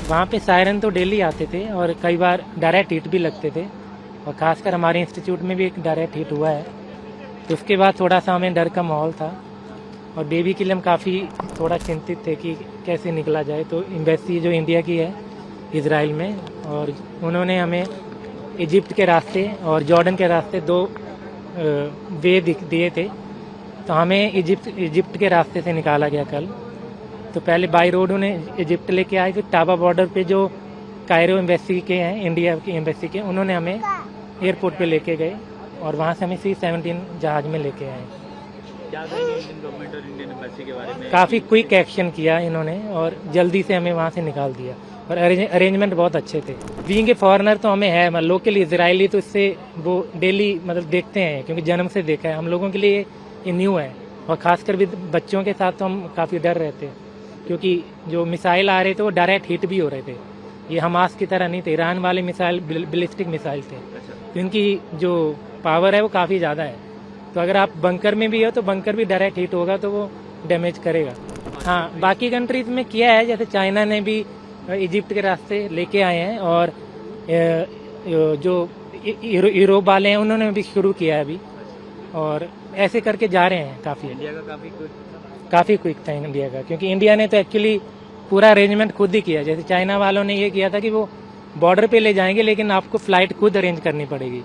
वहाँ पे सायरन तो डेली आते थे और कई बार डायरेक्ट हिट भी लगते थे, और ख़ासकर हमारे इंस्टीट्यूट में भी एक डायरेक्ट हिट हुआ है। तो उसके बाद थोड़ा सा हमें डर का माहौल था, और बेबी के लिए हम काफ़ी थोड़ा चिंतित थे कि कैसे निकला जाए। तो एम्बेसी जो इंडिया की है इजराइल में, और उन्होंने हमें इजिप्ट के रास्ते और जॉर्डन के रास्ते 2 वे दिए थे। तो हमें इजिप्ट के रास्ते से निकाला गया कल। तो पहले बाई रोड उन्हें इजिप्ट लेके आए, फिर टाबा बॉर्डर पे जो कायरो एम्बेसी के हैं, इंडिया की एम्बेसी के, उन्होंने हमें एयरपोर्ट पे लेके गए और वहाँ से हमें C-17 जहाज़ में लेके आए। क्या कहेंगे इंडियन गवर्नमेंट और इंडियन एम्बेसी के बारे में? काफ़ी क्विक एक्शन किया इन्होंने और जल्दी से हमें वहाँ से निकाल दिया, और अरेंजमेंट बहुत अच्छे थे। बीइंग ए फॉरेनर तो हमें है, मतलब लोकल इजरायली, तो इससे वो डेली मतलब देखते हैं, क्योंकि जन्म से देखा है। हम लोगों के लिए ये न्यू है, और ख़ासकर भी बच्चों के साथ तो हम काफ़ी डर रहे थे, क्योंकि जो मिसाइल आ रहे थे वो डायरेक्ट हिट भी हो रहे थे। ये हमास की तरह नहीं थे, ईरान वाले मिसाइल बैलिस्टिक मिसाइल थे। तो इनकी जो पावर है वो काफ़ी ज़्यादा है। तो अगर आप बंकर में भी हो तो बंकर भी डायरेक्ट हिट होगा तो वो डैमेज करेगा। हाँ, बाकी कंट्रीज में किया है, जैसे चाइना ने भी इजिप्ट के रास्ते लेके आए हैं, और जो यूरोप वाले हैं उन्होंने भी शुरू किया है अभी, और ऐसे करके जा रहे हैं। काफ़ी इंडिया का काफ़ी क्विक था इंडिया का, क्योंकि इंडिया ने तो एक्चुअली पूरा अरेंजमेंट खुद ही किया। जैसे चाइना वालों ने ये किया था कि वो बॉर्डर पे ले जाएंगे, लेकिन आपको फ्लाइट खुद अरेंज करनी पड़ेगी।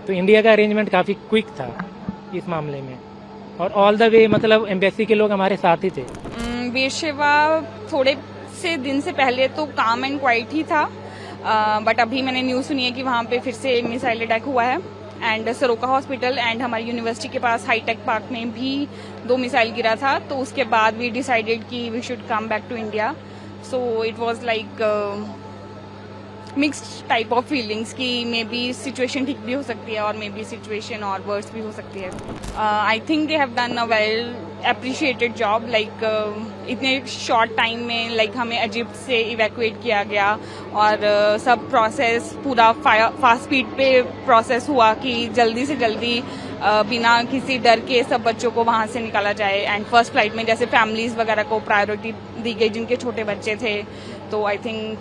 तो इंडिया का अरेंजमेंट काफ़ी क्विक था इस मामले में, और ऑल द वे मतलब एम्बेसी के लोग हमारे साथ ही थे। बेरशेवा थोड़े से दिन से पहले तो काम एंड क्वाइट ही था, बट अभी मैंने न्यूज़ सुनी है कि वहाँ पे फिर से मिसाइल अटैक हुआ है। एंड सरोका हॉस्पिटल एंड हमारी यूनिवर्सिटी के पास हाईटेक पार्क में भी 2 मिसाइल गिरा था। तो उसके बाद वी डिसाइडेड कि we should come back to India. So it was like mixed type of feelings कि मे बी सिचुएशन ठीक भी हो सकती है और मे बी सिचुएशन और वर्स भी हो सकती है। I think they have done a well appreciated job, like इतने शॉर्ट टाइम में लाइक हमें इजिप्ट से इवैक्यूएट किया गया, और सब प्रोसेस पूरा फास्ट स्पीड पे प्रोसेस हुआ कि जल्दी से जल्दी बिना किसी डर के सब बच्चों को वहाँ से निकाला जाए। एंड फर्स्ट फ्लाइट में जैसे फैमिलीज वगैरह को प्रायोरिटी दी गई जिनके छोटे बच्चे थे। तो I think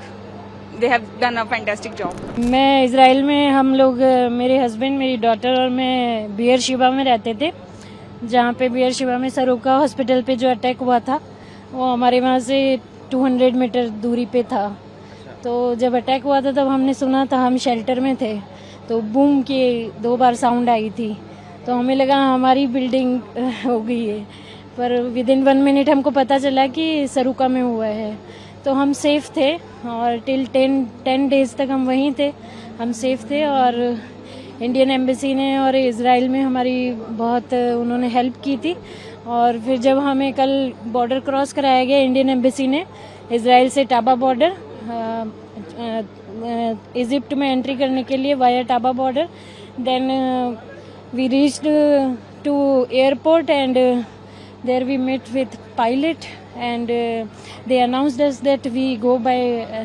they have done a fantastic job. मैं इजराइल में, हम लोग, मेरे हस्बैंड, मेरी डॉटर और मैं बेयरशेबा में रहते थे, जहाँ पे बेयरशेबा में सरोका हॉस्पिटल पे जो अटैक हुआ था वो हमारे वहाँ से 200 मीटर दूरी पे था। तो जब अटैक हुआ था तब हमने सुना था, हम शेल्टर में थे, तो बूम की 2 बार साउंड आई थी, तो हमें लगा हमारी बिल्डिंग हो गई है, पर विद इन 1 मिनट हमको पता चला कि सरोका में हुआ है। तो हम सेफ थे, और टिल 10 डेज तक हम वहीं थे, हम सेफ थे। और इंडियन एम्बेसी ने और इजराइल में हमारी बहुत उन्होंने हेल्प की थी। और फिर जब हमें कल बॉर्डर क्रॉस कराया गया इंडियन एम्बेसी ने, इजराइल से टाबा बॉर्डर, इजिप्ट में एंट्री करने के लिए via Taba border, then we reached to airport and there we met with pilot, and they announced us that we go by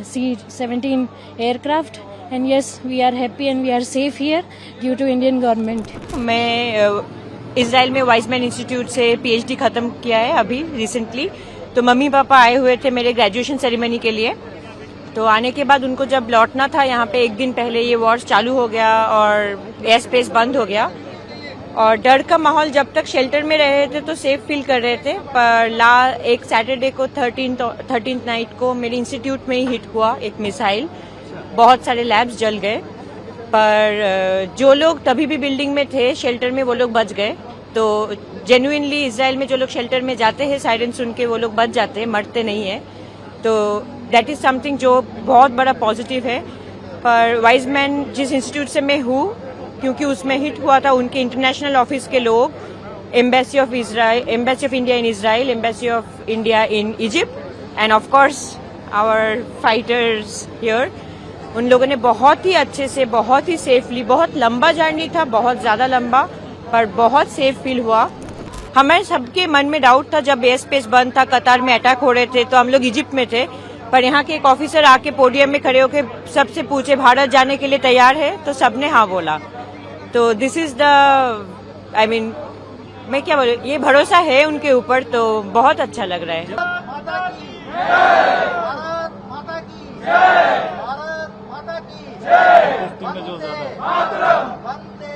C-17 aircraft, and yes, we are happy and we are safe here due to Indian government. मैं Israel में Wiseman institute से PhD खत्म किया है अभी recently. तो mummy papa आए हुए थे मेरे ग्रेजुएशन सेरेमनी के लिए। तो आने के बाद उनको जब लौटना था यहाँ पे, 1 दिन पहले ये वॉर चालू हो गया और एयर स्पेस बंद हो गया, और डर का माहौल, जब तक शेल्टर में रहे थे तो सेफ फील कर रहे थे। पर एक सैटरडे को 13th नाइट को मेरे इंस्टीट्यूट में ही हिट हुआ एक मिसाइल, बहुत सारे लैब्स जल गए। पर जो लोग तभी भी बिल्डिंग में थे शेल्टर में, वो लोग बच गए। तो जेन्युइनली इजराइल में जो लोग शेल्टर में जाते हैं सायरन सुन के, वो लोग बच जाते हैं, मरते नहीं है। तो दैट इज समथिंग जो बहुत बड़ा पॉजिटिव है। पर वाइजमैन जिस इंस्टीट्यूट से मैं हूँ, क्योंकि उसमें हिट हुआ था, उनके इंटरनेशनल ऑफिस के लोग, embassy of India in Israel, embassy of India in Egypt, and of course our fighters here, उन लोगों ने बहुत ही अच्छे से, बहुत ही सेफली, बहुत लंबा जर्नी था, बहुत ज्यादा लंबा, पर बहुत सेफ फील हुआ। हमारे सबके मन में डाउट था जब एयर स्पेस बंद था, कतार में अटैक हो रहे थे, तो हम लोग इजिप्ट में थे। पर यहाँ के एक ऑफिसर आके पोडियम में खड़े होकर सबसे पूछे, भारत जाने के लिए तैयार है? तो सबने हाँ बोला। तो this is the, I mean, मैं क्या बोलूं, ये भरोसा है उनके ऊपर, तो बहुत अच्छा लग रहा है। भारत माता की में जो ज्यादा वंदे